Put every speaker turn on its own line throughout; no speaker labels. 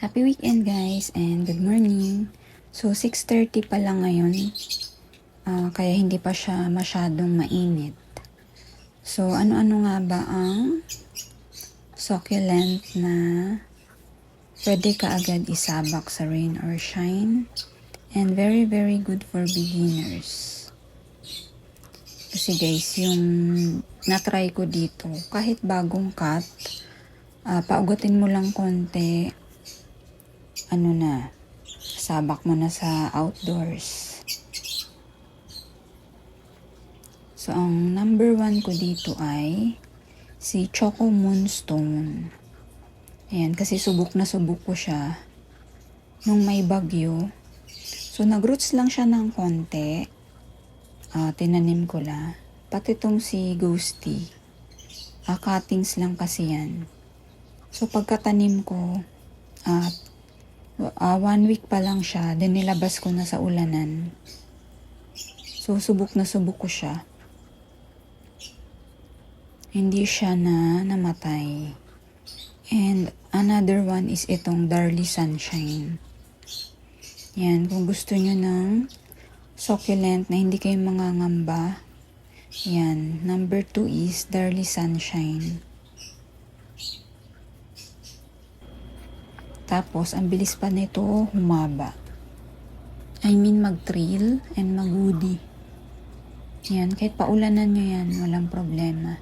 Happy weekend guys and good morning. So 6:30 pa lang ngayon. Kaya hindi pa siya masyadong mainit. So ano-ano nga ba ang succulent na pwede ka agad isabak sa rain or shine and very good for beginners. Kasi guys, yung na-try ko dito, kahit bagong cut, paugutin mo lang konti, sabak mo na sa outdoors. So, ang number 1 ko dito ay si Choco Moonstone. Ayan, kasi subok na subok ko siya nung may bagyo. So, nag-roots lang siya ng konti. Tinanim ko lang. Pati tong si Ghosty. Cuttings lang kasi yan. So, pagkatanim ko, 1 week pa lang siya, then nilabas ko na sa ulanan. So, subok na subok ko siya. Hindi siya namatay. And another one is itong Darly Sunshine. Yan, kung gusto nyo ng succulent na hindi kayo mangangamba, yan, number 2 is Darly Sunshine. Tapos, ang bilis pa nito humaba. I mean, mag-trail and mag-woody. Yan, kahit paulanan nyo yan, walang problema.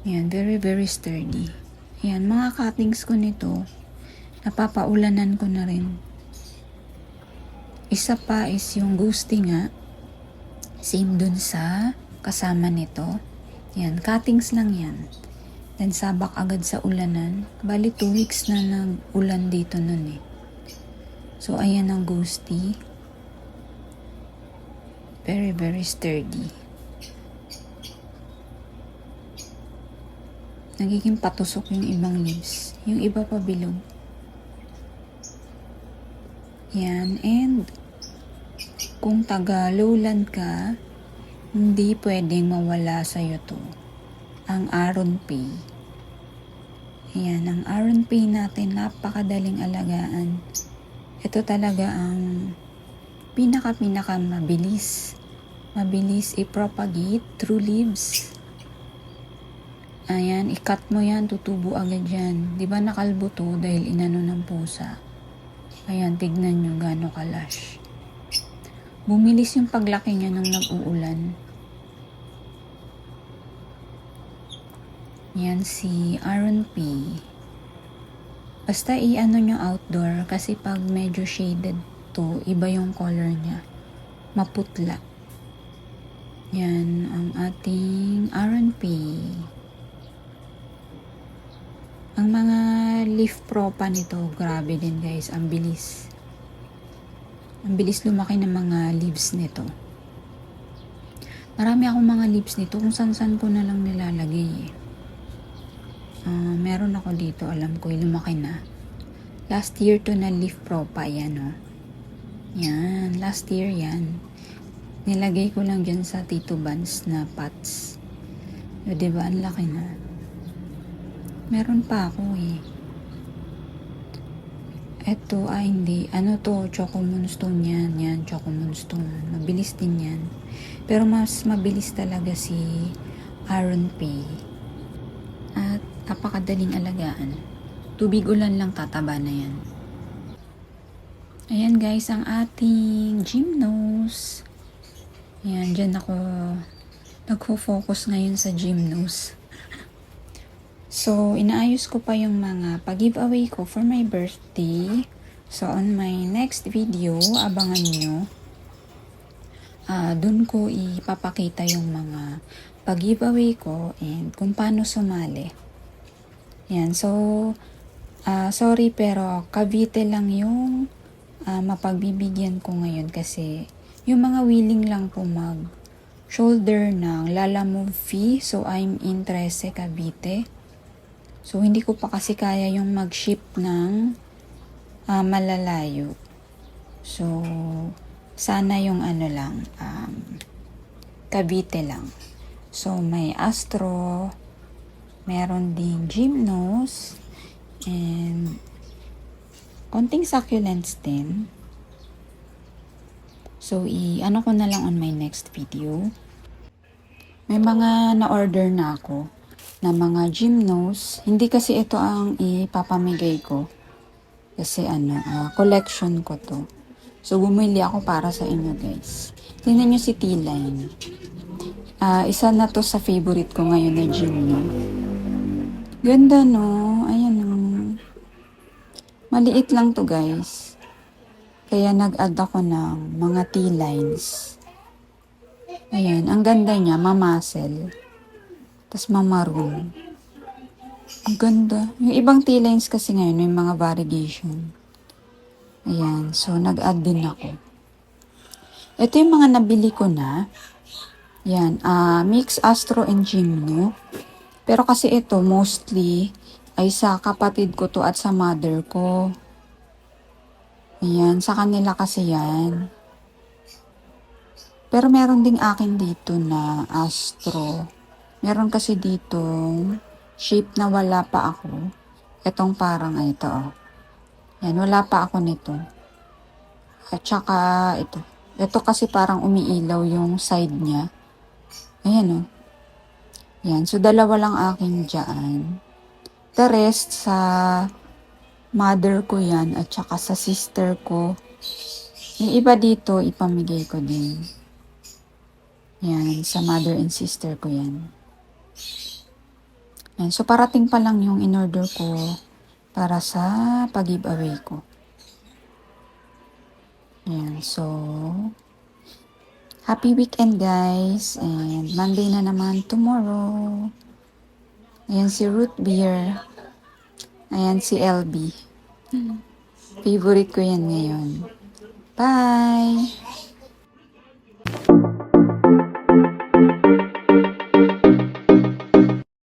Yan, very sturdy. Yan, mga cuttings ko nito, napapaulanan ko na rin. Isa pa is yung Ghosty nga. Same dun sa kasama nito. Yan, cuttings lang yan. Then sabak agad sa ulanan. Bali 2 weeks na nag-ulan dito nun eh. So ayan ang Ghosty. Very sturdy. Nagiging patusok yung ibang leaves. Yung iba pa bilog. Yan, and kung taga lowland ka, hindi pwedeng mawala sa'yo to. Ang Aron Pay. Ayan, ang Aron Pay natin, napakadaling alagaan. Ito talaga ang pinaka mabilis. Mabilis i-propagate through leaves. Ayan, i-cut mo yan, tutubo agad yan. Diba nakalbo to dahil inano ng pusa. Ayan, tignan nyo gaano kalash. Bumilis yung paglaki niya nung nag-uulan. Yan si Aron P. Basta i-ano nyo outdoor kasi pag medyo shaded to, iba yung color niya. Maputla. Yan ang ating Aron P. Ang mga leaf propa nito, grabe din guys, ang bilis. Ang bilis lumaki ng mga leaves nito. Marami akong mga leaves nito kung san-san ko na lang nilalagay eh. Meron ako dito, alam ko, lumaki na. Last year to na leaf propa, yan o. Yan, last year yan. Nilagay ko lang dyan sa Tito Vans na pots. O diba, ang laki na. Meron pa ako eh. Eto ay hindi. Ano to? Choco Moonstone yan. Yan, Choco Moonstone. Mabilis din yan. Pero mas mabilis talaga si Aron Pay. At napakadaling alagaan. Tubig ulan lang tataba na yan. Ayan guys, ang ating gymnose. Ayan, dyan ako nagfo-focus ngayon sa gymnose. So, inaayos ko pa yung mga pag-giveaway ko for my birthday. So, on my next video, abangan nyo. Dun ko ipapakita yung mga pag-giveaway ko and kung paano sumali. Yan. So, sorry pero Cavite lang yung mapagbibigyan ko ngayon kasi yung mga willing lang po mag-shoulder ng Lalamove fee. So, I'm in Trece, Cavite. So, hindi ko pa kasi kaya yung mag-ship ng malalayo. So, sana yung Cavite lang. So, may Astro, meron ding Gymnose, And konting succulents din. So, ano ko na lang on my next video. May mga na-order na ako na mga gymnos. Hindi kasi ito ang ipapamigay ko. Kasi collection ko to. So, bumili ako para sa inyo guys. Tingnan nyo si T-Line. Isa na to sa favorite ko ngayon na gymno. Ganda no? Ayan no. Maliit lang to guys. Kaya nag-add ako ng mga T-lines. Ayan, ang ganda niya, mamuscle. Tapos mamaroon. Ang ganda. Yung ibang T-lines kasi ngayon, may mga variegation. Ayan, so nag-add din ako. Ito yung mga nabili ko na. Ayan, Mix Astro and Gymno. Pero kasi ito, mostly, ay sa kapatid ko to at sa mother ko. Ayan, sa kanila kasi yan. Pero meron ding akin dito na Astro. Meron kasi ditong shape na wala pa ako. Itong parang ito. Yan, wala pa ako nito. At saka ito. Ito kasi parang umiilaw yung side niya. Ayan Yan, so dalawa lang akin dyan. The rest sa mother ko yan at saka sa sister ko. Yung iba dito, ipamigay ko din. Yan, sa mother and sister ko yan. Yan, so parating pa lang yung in-order ko para sa pag-giveaway ko. Yan, so happy weekend guys. And Monday na naman tomorrow. Ayan si Root Beer. Ayan si LB. Favorite ko yan ngayon. Bye!